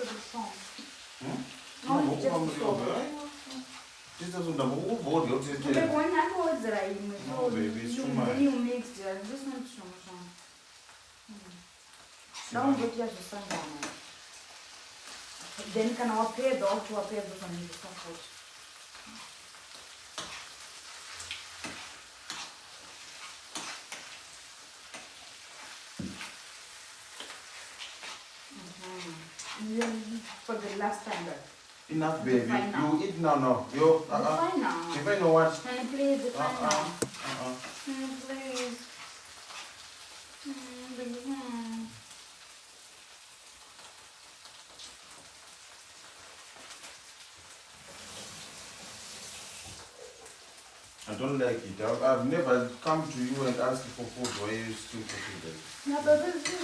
for the song. No, just so. This doesn't have all body. But when I know it's right, no, baby, it's too much. Then you mix it. This one's too much. Don't get your son down. Then can I pay the dog to appear the one in the support. For the last time, enough, baby. You eat now, no. You fine now. If I know what. Can you please define now? Please. I don't like it. I've never come to you and asked you for food. Why are you still cooking this? No, but this is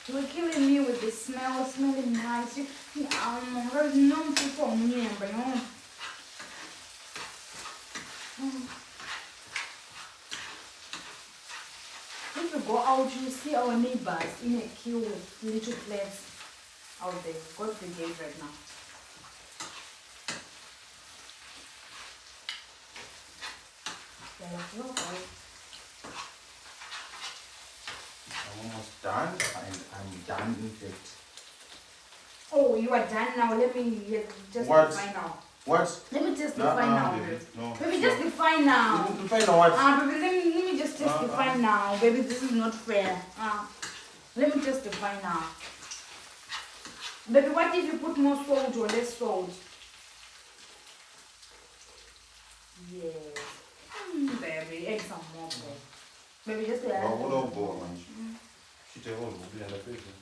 you're killing me with the smell, smelling nice. There's no people near, but no. If you go out, you see our neighbors in a queue with little plates out there. Go to the gate right now. I'm almost done, and I'm done in fact. Oh, you are done now. Let me just define now. What? Let me just define now. Baby. No. Baby, just define now. Define what? Baby, let me just define now. Baby, this is not fair. Let me just define now. Baby, what if you put more salt or less salt? Yes. Baby, add some more. Baby, just add. What will go, man? She will be on the paper.